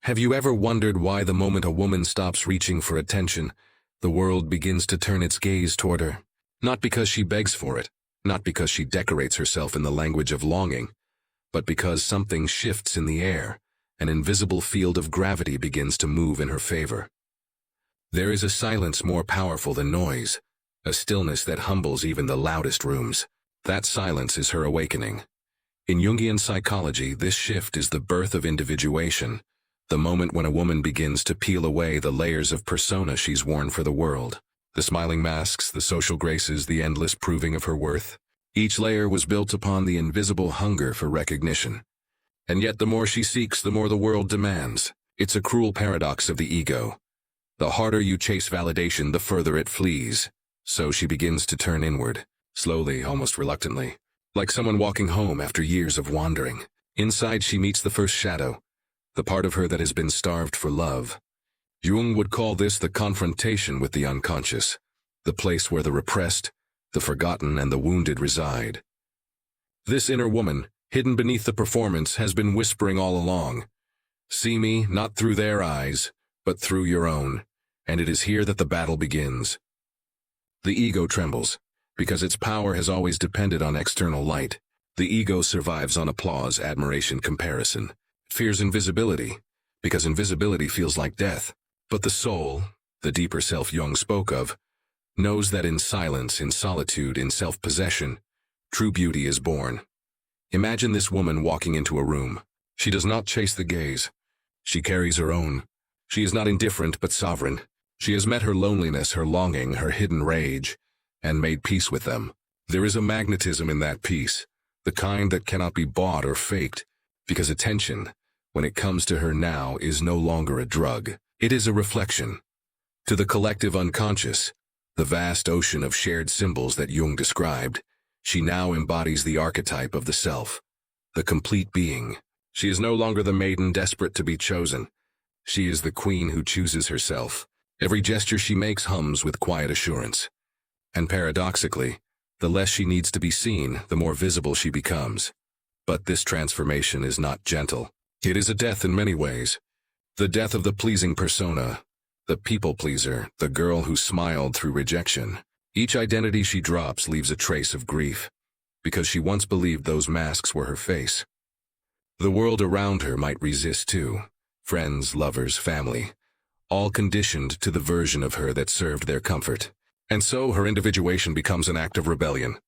Have you ever wondered why the moment a woman stops reaching for attention, the world begins to turn its gaze toward her? Not because she begs for it, not because she decorates herself in the language of longing, but because something shifts in the air, an invisible field of gravity begins to move in her favor. There is a silence more powerful than noise, a stillness that humbles even the loudest rooms. That silence is her awakening. In Jungian psychology, this shift is the birth of individuation, the moment when a woman begins to peel away the layers of persona she's worn for the world. The smiling masks, the social graces, the endless proving of her worth. Each layer was built upon the invisible hunger for recognition. And yet the more she seeks, the more the world demands. It's a cruel paradox of the ego. The harder you chase validation, the further it flees. So she begins to turn inward, slowly, almost reluctantly, like someone walking home after years of wandering. Inside she meets the first shadow, the part of her that has been starved for love. Jung would call this the confrontation with the unconscious, the place where the repressed, the forgotten, and the wounded reside. This inner woman, hidden beneath the performance, has been whispering all along, "See me, not through their eyes, but through your own," and it is here that the battle begins. The ego trembles, because its power has always depended on external light. The ego survives on applause, admiration, comparison. It fears invisibility, because invisibility feels like death. But the soul, the deeper self Jung spoke of, knows that in silence, in solitude, in self-possession, true beauty is born. Imagine this woman walking into a room. She does not chase the gaze. She carries her own. She is not indifferent but sovereign. She has met her loneliness, her longing, her hidden rage, and made peace with them. There is a magnetism in that peace, the kind that cannot be bought or faked, because attention, when it comes to her now, is no longer a drug. It is a reflection. To the collective unconscious, the vast ocean of shared symbols that Jung described, she now embodies the archetype of the self, the complete being. She is no longer the maiden desperate to be chosen. She is the queen who chooses herself. Every gesture she makes hums with quiet assurance. And paradoxically, the less she needs to be seen, the more visible she becomes. But this transformation is not gentle. It is a death in many ways. The death of the pleasing persona, the people pleaser, the girl who smiled through rejection. Each identity she drops leaves a trace of grief, because she once believed those masks were her face. The world around her might resist too. Friends, lovers, family, all conditioned to the version of her that served their comfort. And so her individuation becomes an act of rebellion.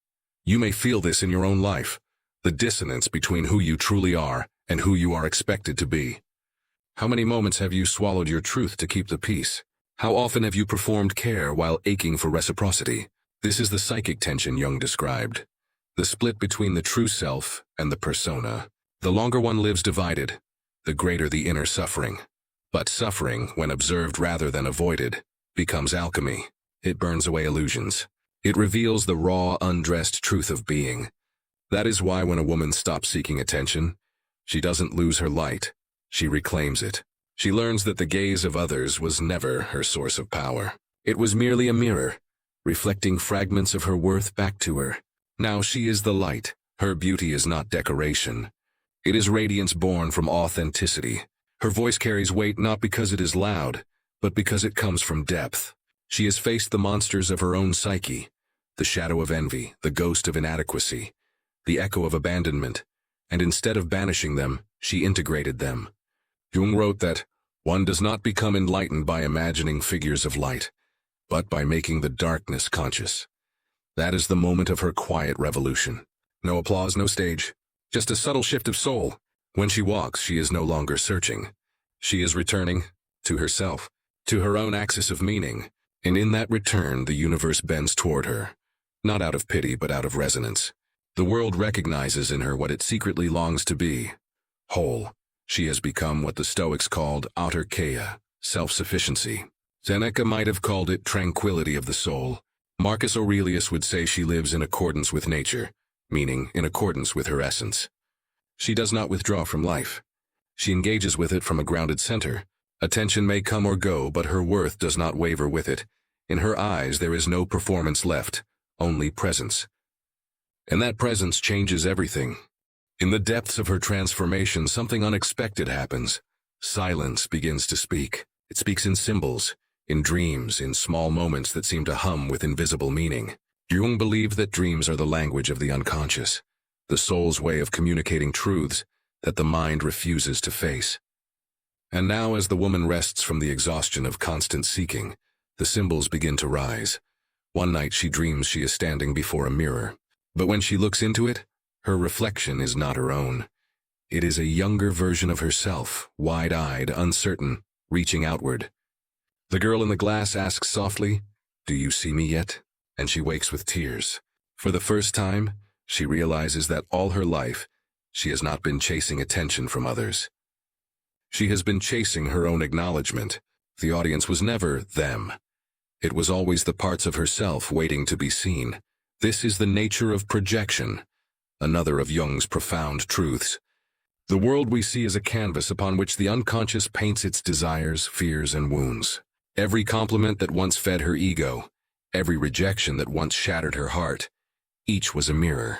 You may feel this in your own life, the dissonance between who you truly are and who you are expected to be. How many moments have you swallowed your truth to keep the peace? How often have you performed care while aching for reciprocity? This is the psychic tension Jung described, the split between the true self and the persona. The longer one lives divided, the greater the inner suffering. But suffering, when observed rather than avoided, becomes alchemy. It burns away illusions. It reveals the raw, undressed truth of being. That is why when a woman stops seeking attention, she doesn't lose her light. She reclaims it. She learns that the gaze of others was never her source of power. It was merely a mirror, reflecting fragments of her worth back to her. Now she is the light. Her beauty is not decoration. It is radiance born from authenticity. Her voice carries weight not because it is loud, but because it comes from depth. She has faced the monsters of her own psyche, the shadow of envy, the ghost of inadequacy, the echo of abandonment, and instead of banishing them, she integrated them. Jung wrote that one does not become enlightened by imagining figures of light, but by making the darkness conscious. That is the moment of her quiet revolution. No applause, no stage, just a subtle shift of soul. When she walks, she is no longer searching. She is returning to herself, to her own axis of meaning, and in that return the universe bends toward her, not out of pity but out of resonance. The world recognizes in her what it secretly longs to be, whole. She has become what the Stoics called autarkeia, self-sufficiency. Seneca might have called it tranquility of the soul. Marcus Aurelius would say she lives in accordance with nature, meaning in accordance with her essence. She does not withdraw from life. She engages with it from a grounded center. Attention may come or go, but her worth does not waver with it. In her eyes there is no performance left, only presence. And that presence changes everything. In the depths of her transformation, something unexpected happens. Silence begins to speak. It speaks in symbols, in dreams, in small moments that seem to hum with invisible meaning. Jung believed that dreams are the language of the unconscious, the soul's way of communicating truths that the mind refuses to face. And now, as the woman rests from the exhaustion of constant seeking, the symbols begin to rise. One night she dreams she is standing before a mirror. But when she looks into it, her reflection is not her own. It is a younger version of herself, wide-eyed, uncertain, reaching outward. The girl in the glass asks softly, "Do you see me yet?" And she wakes with tears. For the first time, she realizes that all her life, she has not been chasing attention from others. She has been chasing her own acknowledgement. The audience was never them. It was always the parts of herself waiting to be seen. This is the nature of projection, another of Jung's profound truths. The world we see is a canvas upon which the unconscious paints its desires, fears, and wounds. Every compliment that once fed her ego, every rejection that once shattered her heart, each was a mirror.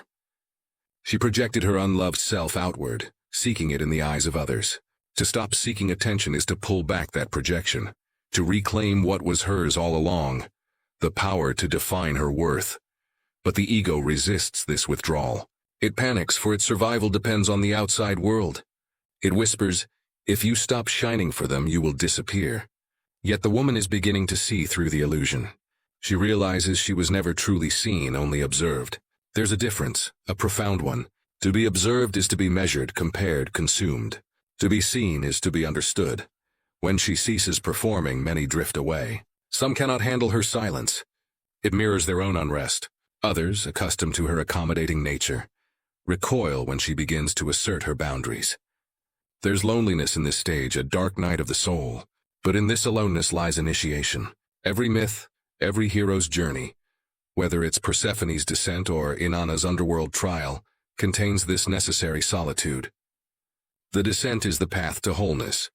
She projected her unloved self outward, seeking it in the eyes of others. To stop seeking attention is to pull back that projection, to reclaim what was hers all along, the power to define her worth. But the ego resists this withdrawal. It panics, for its survival depends on the outside world. It whispers, "If you stop shining for them, you will disappear." Yet the woman is beginning to see through the illusion. She realizes she was never truly seen, only observed. There's a difference, a profound one. To be observed is to be measured, compared, consumed. To be seen is to be understood. When she ceases performing, many drift away. Some cannot handle her silence. It mirrors their own unrest. Others, accustomed to her accommodating nature, recoil when she begins to assert her boundaries. There's loneliness in this stage, a dark night of the soul. But in this aloneness lies initiation. Every myth, every hero's journey, whether it's Persephone's descent or Inanna's underworld trial, contains this necessary solitude. The descent is the path to wholeness.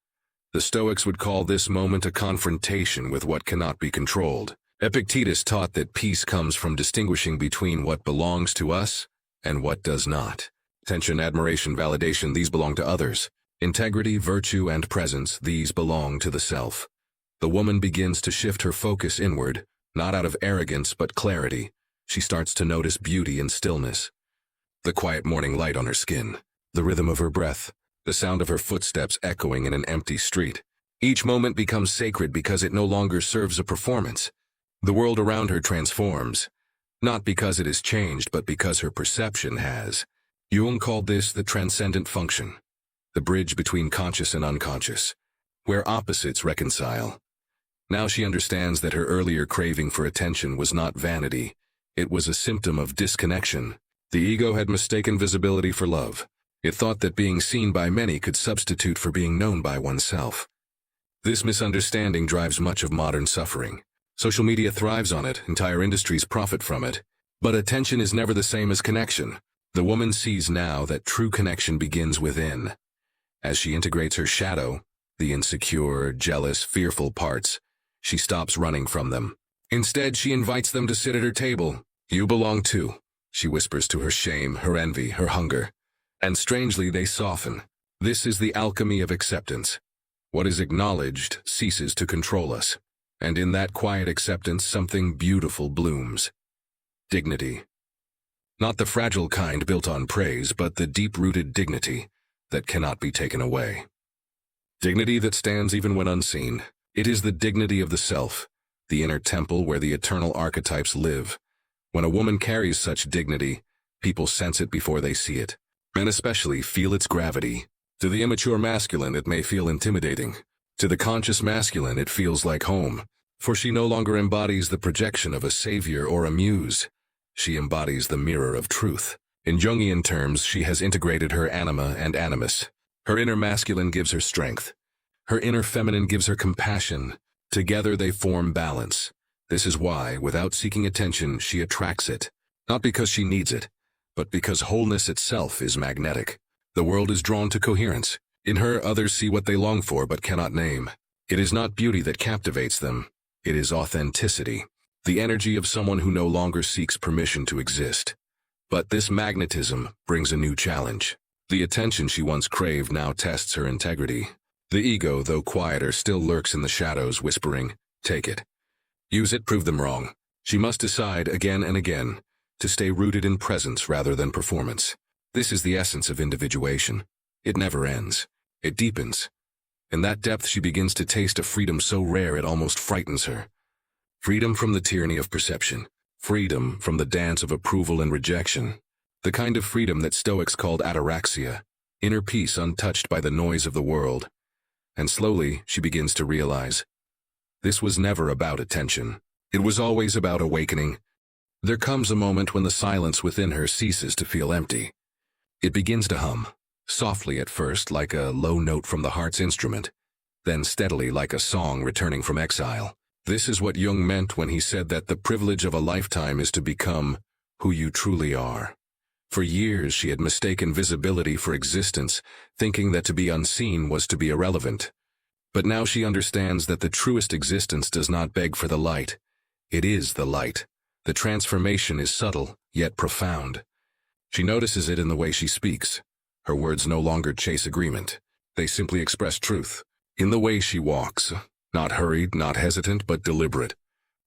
The Stoics would call this moment a confrontation with what cannot be controlled. Epictetus taught that peace comes from distinguishing between what belongs to us and what does not. Attention, admiration, validation, these belong to others. Integrity, virtue, and presence, these belong to the self. The woman begins to shift her focus inward, not out of arrogance but clarity. She starts to notice beauty in stillness. The quiet morning light on her skin, the rhythm of her breath, the sound of her footsteps echoing in an empty street. Each moment becomes sacred because it no longer serves a performance. The world around her transforms, not because it has changed, but because her perception has. Jung called this the transcendent function, the bridge between conscious and unconscious, where opposites reconcile. Now she understands that her earlier craving for attention was not vanity, it was a symptom of disconnection. The ego had mistaken visibility for love. It thought that being seen by many could substitute for being known by oneself. This misunderstanding drives much of modern suffering. Social media thrives on it, entire industries profit from it. But attention is never the same as connection. The woman sees now that true connection begins within. As she integrates her shadow, the insecure, jealous, fearful parts, she stops running from them. Instead, she invites them to sit at her table. "You belong too," she whispers to her shame, her envy, her hunger. And strangely, they soften. This is the alchemy of acceptance. What is acknowledged ceases to control us. And in that quiet acceptance, something beautiful blooms. Dignity. Not the fragile kind built on praise, but the deep-rooted dignity that cannot be taken away. Dignity that stands even when unseen. It is the dignity of the self, the inner temple where the eternal archetypes live. When a woman carries such dignity, people sense it before they see it. Men especially feel its gravity. To the immature masculine, it may feel intimidating. To the conscious masculine, it feels like home. For she no longer embodies the projection of a savior or a muse. She embodies the mirror of truth. In Jungian terms, she has integrated her anima and animus. Her inner masculine gives her strength. Her inner feminine gives her compassion. Together they form balance. This is why, without seeking attention, she attracts it. Not because she needs it, but because wholeness itself is magnetic. The world is drawn to coherence. In her, others see what they long for but cannot name. It is not beauty that captivates them. It is authenticity, the energy of someone who no longer seeks permission to exist. But this magnetism brings a new challenge. The attention she once craved now tests her integrity. The ego, though quieter, still lurks in the shadows, whispering, "Take it. Use it, prove them wrong." She must decide again and again to stay rooted in presence rather than performance. This is the essence of individuation. It never ends. It deepens. In that depth she begins to taste a freedom so rare it almost frightens her. Freedom from the tyranny of perception. Freedom from the dance of approval and rejection. The kind of freedom that Stoics called ataraxia, inner peace untouched by the noise of the world. And slowly she begins to realize, this was never about attention. It was always about awakening. There comes a moment when the silence within her ceases to feel empty. It begins to hum, softly at first like a low note from the heart's instrument, then steadily like a song returning from exile. This is what Jung meant when he said that the privilege of a lifetime is to become who you truly are. For years she had mistaken visibility for existence, thinking that to be unseen was to be irrelevant. But now she understands that the truest existence does not beg for the light. It is the light. The transformation is subtle, yet profound. She notices it in the way she speaks. Her words no longer chase agreement. They simply express truth. In the way she walks, not hurried, not hesitant, but deliberate.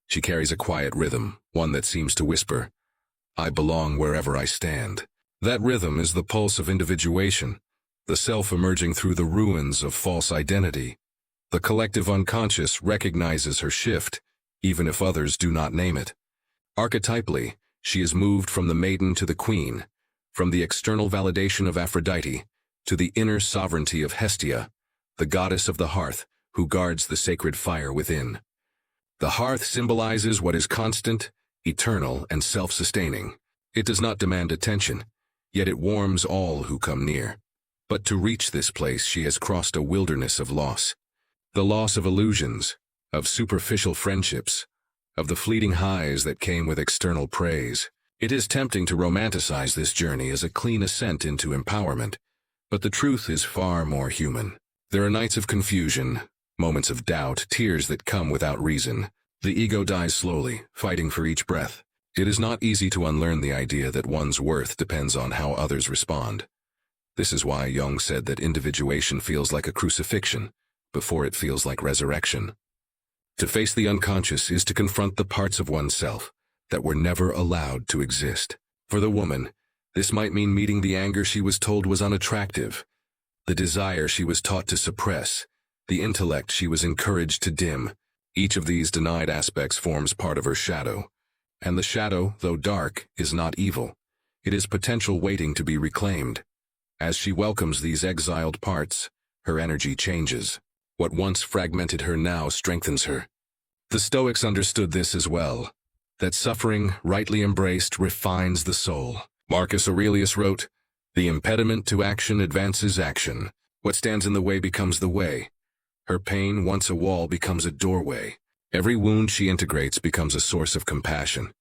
She carries a quiet rhythm, one that seems to whisper, "I belong wherever I stand." That rhythm is the pulse of individuation, the self emerging through the ruins of false identity. The collective unconscious recognizes her shift, even if others do not name it. Archetypally, she is moved from the maiden to the queen, from the external validation of Aphrodite to the inner sovereignty of Hestia, the goddess of the hearth who guards the sacred fire within. The hearth symbolizes what is constant, eternal, and self-sustaining. It does not demand attention, yet it warms all who come near. But to reach this place she has crossed a wilderness of loss. The loss of illusions, of superficial friendships, of the fleeting highs that came with external praise. It is tempting to romanticize this journey as a clean ascent into empowerment, but the truth is far more human. There are nights of confusion, moments of doubt, tears that come without reason. The ego dies slowly, fighting for each breath. It is not easy to unlearn the idea that one's worth depends on how others respond. This is why Jung said that individuation feels like a crucifixion, before it feels like resurrection. To face the unconscious is to confront the parts of oneself that were never allowed to exist. For the woman, this might mean meeting the anger she was told was unattractive, the desire she was taught to suppress, the intellect she was encouraged to dim. Each of these denied aspects forms part of her shadow. And the shadow, though dark, is not evil. It is potential waiting to be reclaimed. As she welcomes these exiled parts, her energy changes. What once fragmented her now strengthens her. The Stoics understood this as well, that suffering, rightly embraced, refines the soul. Marcus Aurelius wrote, "The impediment to action advances action. What stands in the way becomes the way." Her pain, once a wall, becomes a doorway. Every wound she integrates becomes a source of compassion.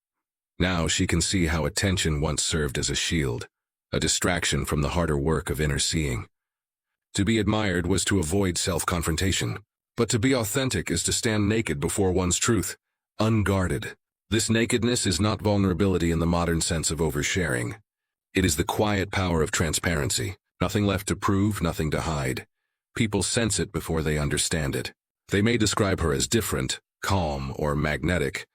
Now she can see how attention once served as a shield, a distraction from the harder work of inner seeing. To be admired was to avoid self-confrontation, but to be authentic is to stand naked before one's truth, unguarded. This nakedness is not vulnerability in the modern sense of oversharing. It is the quiet power of transparency. Nothing left to prove, nothing to hide. People sense it before they understand it. They may describe her as different, calm, or magnetic,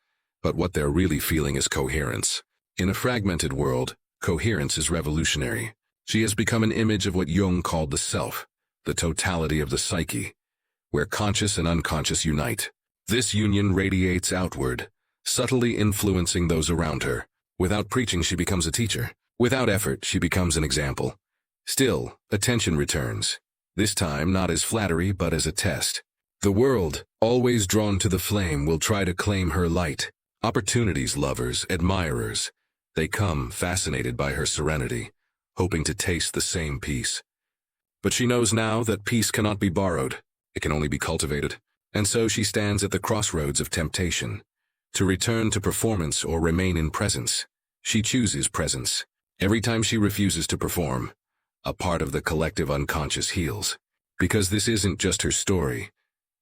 but what they're really feeling is coherence. In a fragmented world, coherence is revolutionary. She has become an image of what Jung called the self, the totality of the psyche, where conscious and unconscious unite. This union radiates outward, subtly influencing those around her. Without preaching, she becomes a teacher. Without effort, she becomes an example. Still, attention returns. This time not as flattery, but as a test. The world, always drawn to the flame, will try to claim her light. Opportunities, lovers, admirers. They come, fascinated by her serenity, hoping to taste the same peace. But she knows now that peace cannot be borrowed. It can only be cultivated. And so she stands at the crossroads of temptation. To return to performance or remain in presence. She chooses presence. Every time she refuses to perform, a part of the collective unconscious heals. Because this isn't just her story.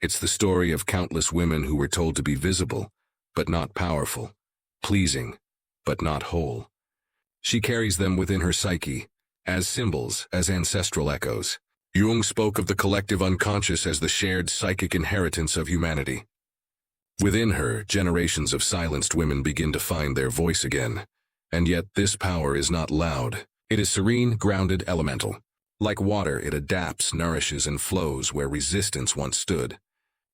It's the story of countless women who were told to be visible, but not powerful, pleasing, but not whole. She carries them within her psyche, as symbols, as ancestral echoes. Jung spoke of the collective unconscious as the shared psychic inheritance of humanity. Within her, generations of silenced women begin to find their voice again. And yet this power is not loud. It is serene, grounded, elemental. Like water, it adapts, nourishes, and flows where resistance once stood.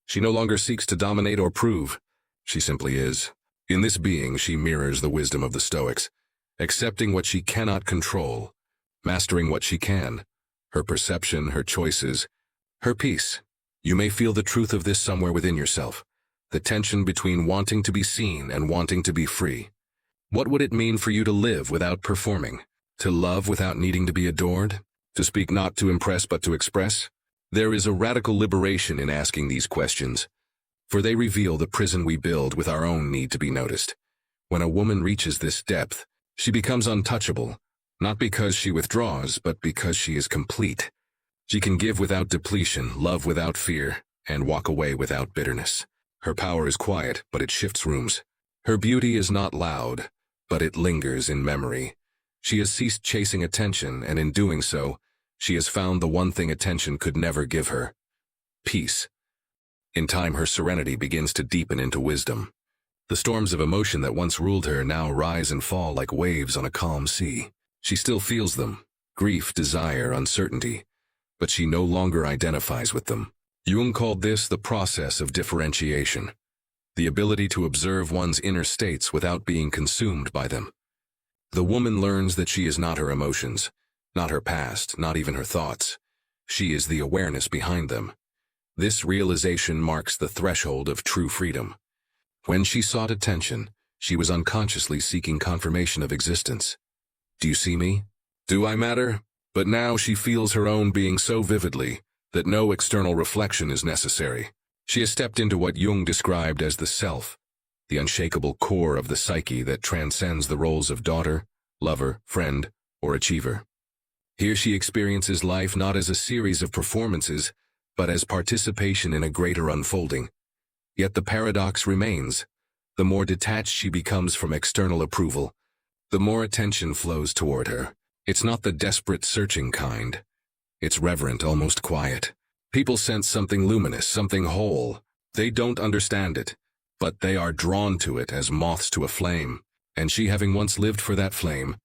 She no longer seeks to dominate or prove. She simply is. In this being, she mirrors the wisdom of the Stoics, accepting what she cannot control, mastering what she can, her perception, her choices, her peace. You may feel the truth of this somewhere within yourself, the tension between wanting to be seen and wanting to be free. What would it mean for you to live without performing, to love without needing to be adored, to speak not to impress but to express? There is a radical liberation in asking these questions, for they reveal the prison we build with our own need to be noticed. When a woman reaches this depth, she becomes untouchable, not because she withdraws, but because she is complete. She can give without depletion, love without fear, and walk away without bitterness. Her power is quiet, but it shifts rooms. Her beauty is not loud, but it lingers in memory. She has ceased chasing attention, and in doing so, she has found the one thing attention could never give her: peace. In time, her serenity begins to deepen into wisdom. The storms of emotion that once ruled her now rise and fall like waves on a calm sea. She still feels them: grief, desire, uncertainty, but she no longer identifies with them. Jung called this the process of differentiation, the ability to observe one's inner states without being consumed by them. The woman learns that she is not her emotions, not her past, not even her thoughts. She is the awareness behind them. This realization marks the threshold of true freedom. When she sought attention, she was unconsciously seeking confirmation of existence. Do you see me? Do I matter? But now she feels her own being so vividly that no external reflection is necessary. She has stepped into what Jung described as the self, the unshakable core of the psyche that transcends the roles of daughter, lover, friend, or achiever. Here she experiences life not as a series of performances, but as participation in a greater unfolding. Yet the paradox remains. The more detached she becomes from external approval, the more attention flows toward her. It's not the desperate searching kind. It's reverent, almost quiet. People sense something luminous, something whole. They don't understand it, but they are drawn to it as moths to a flame. And she, having once lived for that flame,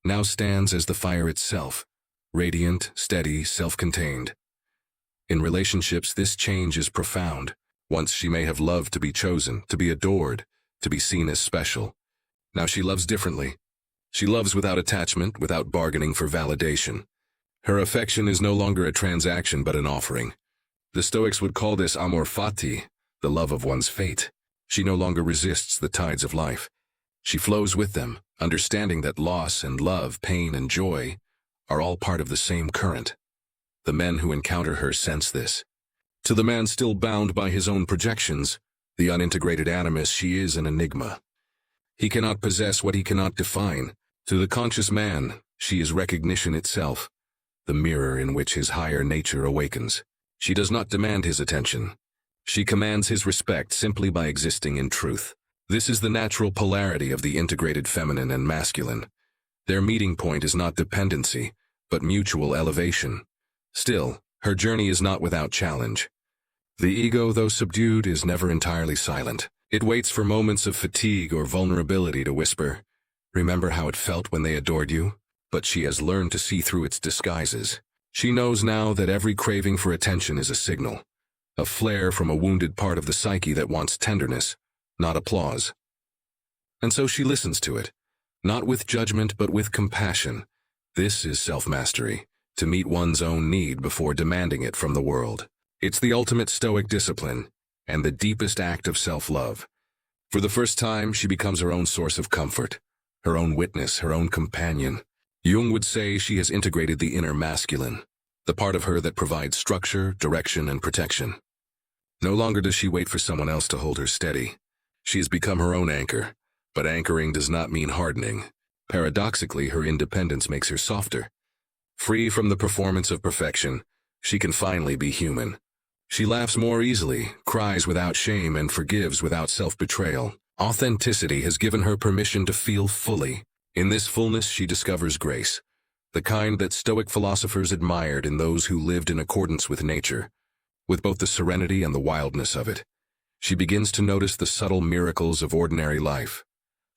now stands as the fire itself, radiant, steady, self-contained. In relationships, this change is profound. Once she may have loved to be chosen, to be adored, to be seen as special. Now she loves differently. She loves without attachment, without bargaining for validation. Her affection is no longer a transaction but an offering. The Stoics would call this amor fati, the love of one's fate. She no longer resists the tides of life. She flows with them, understanding that loss and love, pain and joy are all part of the same current. The men who encounter her sense this. To the man still bound by his own projections, the unintegrated animus, she is an enigma. He cannot possess what he cannot define. To the conscious man, she is recognition itself, the mirror in which his higher nature awakens. She does not demand his attention. She commands his respect simply by existing in truth. This is the natural polarity of the integrated feminine and masculine. Their meeting point is not dependency, but mutual elevation. Still, her journey is not without challenge. The ego, though subdued, is never entirely silent. It waits for moments of fatigue or vulnerability to whisper, "Remember how it felt when they adored you?" But she has learned to see through its disguises. She knows now that every craving for attention is a signal, a flare from a wounded part of the psyche that wants tenderness, not applause. And so she listens to it, not with judgment but with compassion. This is self-mastery, to meet one's own need before demanding it from the world. It's the ultimate Stoic discipline, and the deepest act of self-love. For the first time, she becomes her own source of comfort, her own witness, her own companion. Jung would say she has integrated the inner masculine, the part of her that provides structure, direction, and protection. No longer does she wait for someone else to hold her steady. She has become her own anchor, but anchoring does not mean hardening. Paradoxically, her independence makes her softer. Free from the performance of perfection, she can finally be human. She laughs more easily, cries without shame, and forgives without self-betrayal. Authenticity has given her permission to feel fully. In this fullness, she discovers grace, the kind that Stoic philosophers admired in those who lived in accordance with nature, with both the serenity and the wildness of it. She begins to notice the subtle miracles of ordinary life.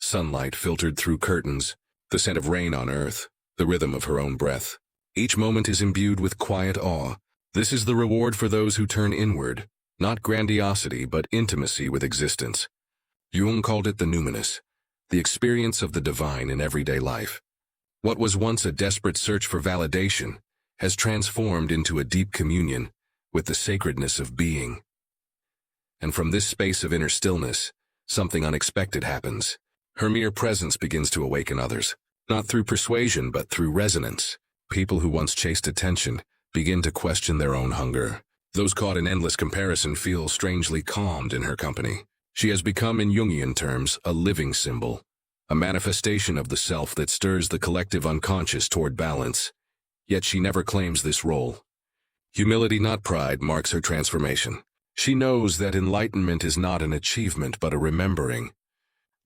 Sunlight filtered through curtains, the scent of rain on earth, the rhythm of her own breath. Each moment is imbued with quiet awe. This is the reward for those who turn inward, not grandiosity but intimacy with existence. Jung called it the numinous, the experience of the divine in everyday life. What was once a desperate search for validation has transformed into a deep communion with the sacredness of being. And from this space of inner stillness, something unexpected happens. Her mere presence begins to awaken others, not through persuasion but through resonance. People who once chased attention begin to question their own hunger. Those caught in endless comparison feel strangely calmed in her company. She has become, in Jungian terms, a living symbol, a manifestation of the self that stirs the collective unconscious toward balance. Yet she never claims this role. Humility, not pride, marks her transformation. She knows that enlightenment is not an achievement but a remembering.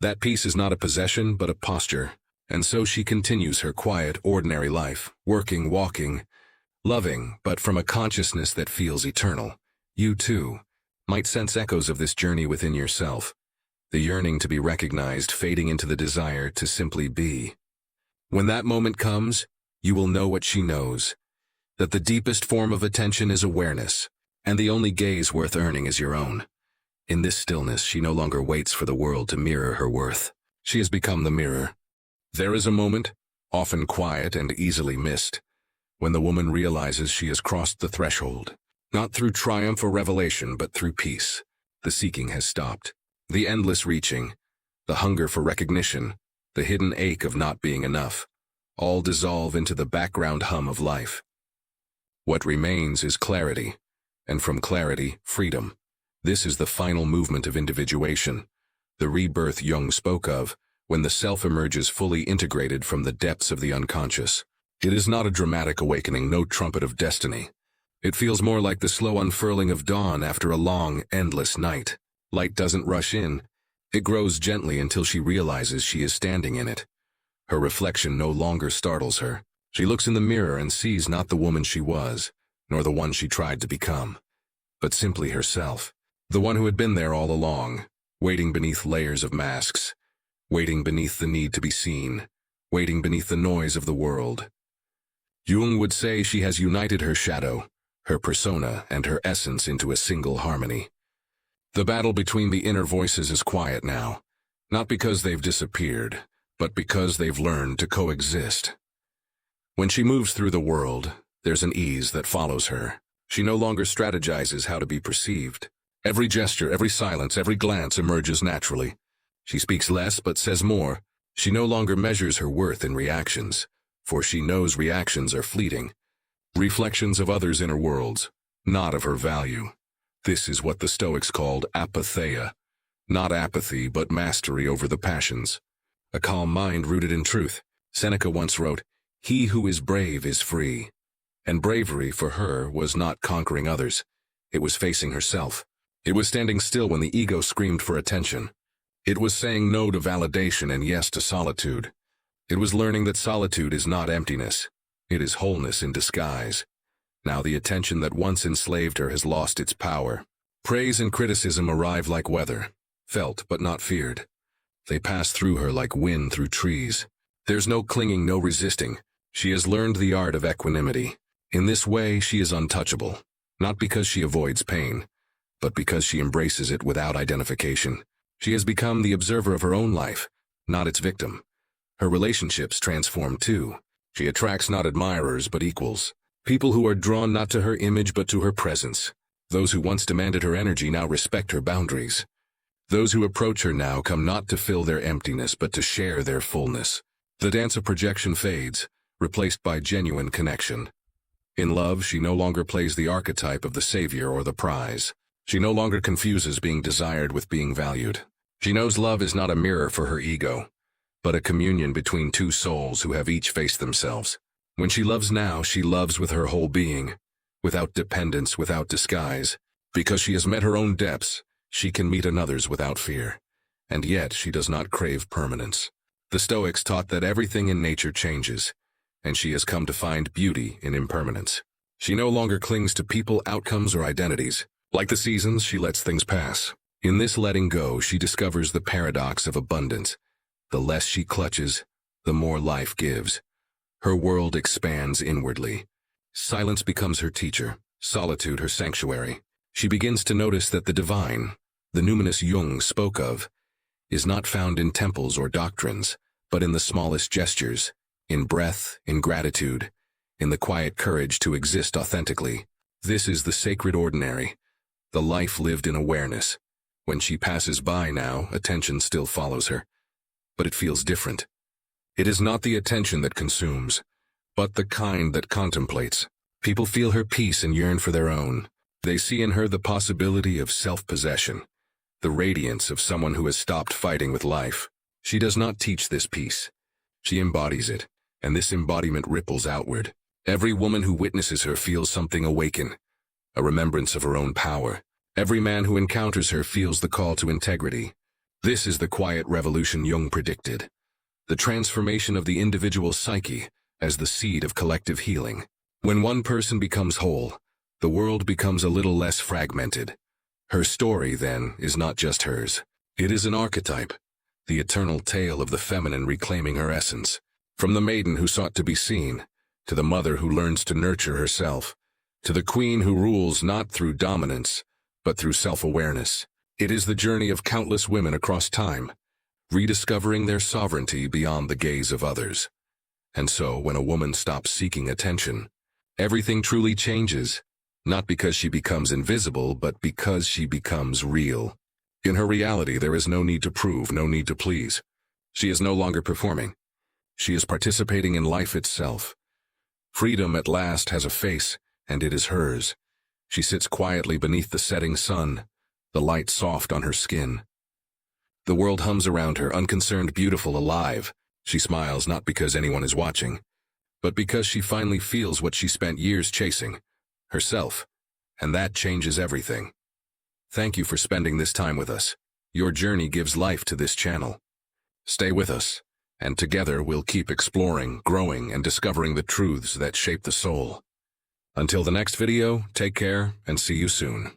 That peace is not a possession but a posture. And so she continues her quiet, ordinary life, working, walking, loving, but from a consciousness that feels eternal. You, too, might sense echoes of this journey within yourself, the yearning to be recognized fading into the desire to simply be. When that moment comes, you will know what she knows, that the deepest form of attention is awareness, and the only gaze worth earning is your own. In this stillness, she no longer waits for the world to mirror her worth. She has become the mirror. There is a moment, often quiet and easily missed, when the woman realizes she has crossed the threshold, not through triumph or revelation, but through peace. The seeking has stopped. The endless reaching, the hunger for recognition, the hidden ache of not being enough, all dissolve into the background hum of life. What remains is clarity, and from clarity, freedom. This is the final movement of individuation, the rebirth Jung spoke of, when the self emerges fully integrated from the depths of the unconscious. It is not a dramatic awakening, no trumpet of destiny. It feels more like the slow unfurling of dawn after a long, endless night. Light doesn't rush in. It grows gently until she realizes she is standing in it. Her reflection no longer startles her. She looks in the mirror and sees not the woman she was, nor the one she tried to become, but simply herself, the one who had been there all along, waiting beneath layers of masks, waiting beneath the need to be seen, waiting beneath the noise of the world. Jung would say she has united her shadow, her persona, and her essence into a single harmony. The battle between the inner voices is quiet now, not because they've disappeared, but because they've learned to coexist. When she moves through the world, there's an ease that follows her. She no longer strategizes how to be perceived. Every gesture, every silence, every glance emerges naturally. She speaks less but says more. She no longer measures her worth in reactions, for she knows reactions are fleeting, reflections of others' inner worlds, not of her value. This is what the Stoics called apatheia, not apathy but mastery over the passions, a calm mind rooted in truth. Seneca once wrote, "He who is brave is free." And bravery for her was not conquering others. It was facing herself. It was standing still when the ego screamed for attention. It was saying no to validation and yes to solitude. It was learning that solitude is not emptiness. It is wholeness in disguise. Now the attention that once enslaved her has lost its power. Praise and criticism arrive like weather, felt but not feared. They pass through her like wind through trees. There's no clinging, no resisting. She has learned the art of equanimity. In this way, she is untouchable, not because she avoids pain, but because she embraces it without identification. She has become the observer of her own life, not its victim. Her relationships transform too. She attracts not admirers but equals. People who are drawn not to her image but to her presence. Those who once demanded her energy now respect her boundaries. Those who approach her now come not to fill their emptiness but to share their fullness. The dance of projection fades, replaced by genuine connection. In love, she no longer plays the archetype of the savior or the prize. She no longer confuses being desired with being valued. She knows love is not a mirror for her ego, but a communion between two souls who have each faced themselves. When she loves now, she loves with her whole being, without dependence, without disguise. Because she has met her own depths, she can meet another's without fear. And yet she does not crave permanence. The Stoics taught that everything in nature changes. and she has come to find beauty in impermanence. She no longer clings to people, outcomes, or identities. Like the seasons, she lets things pass. In this letting go, she discovers the paradox of abundance. The less she clutches, the more life gives. Her world expands inwardly. Silence becomes her teacher, solitude her sanctuary. She begins to notice that the divine, the numinous Jung spoke of, is not found in temples or doctrines, but in the smallest gestures, in breath, in gratitude, in the quiet courage to exist authentically. This is the sacred ordinary, the life lived in awareness. When she passes by now, attention still follows her, but it feels different. It is not the attention that consumes, but the kind that contemplates. People feel her peace and yearn for their own. They see in her the possibility of self-possession, the radiance of someone who has stopped fighting with life. She does not teach this peace. She embodies it, and this embodiment ripples outward. Every woman who witnesses her feels something awaken, a remembrance of her own power. Every man who encounters her feels the call to integrity. This is the quiet revolution Jung predicted, the transformation of the individual psyche as the seed of collective healing. When one person becomes whole, the world becomes a little less fragmented. Her story, then, is not just hers. It is an archetype, the eternal tale of the feminine reclaiming her essence. From the maiden who sought to be seen, to the mother who learns to nurture herself, to the queen who rules not through dominance, but through self-awareness. It is the journey of countless women across time, rediscovering their sovereignty beyond the gaze of others. And so, when a woman stops seeking attention, everything truly changes, not because she becomes invisible, but because she becomes real. In her reality, there is no need to prove, no need to please. She is no longer performing. She is participating in life itself. Freedom at last has a face, and it is hers. She sits quietly beneath the setting sun, the light soft on her skin. The world hums around her, unconcerned, beautiful, alive. She smiles not because anyone is watching, but because she finally feels what she spent years chasing, herself, and that changes everything. Thank you for spending this time with us. Your journey gives life to this channel. Stay with us, and together we'll keep exploring, growing, and discovering the truths that shape the soul. Until the next video, take care and see you soon.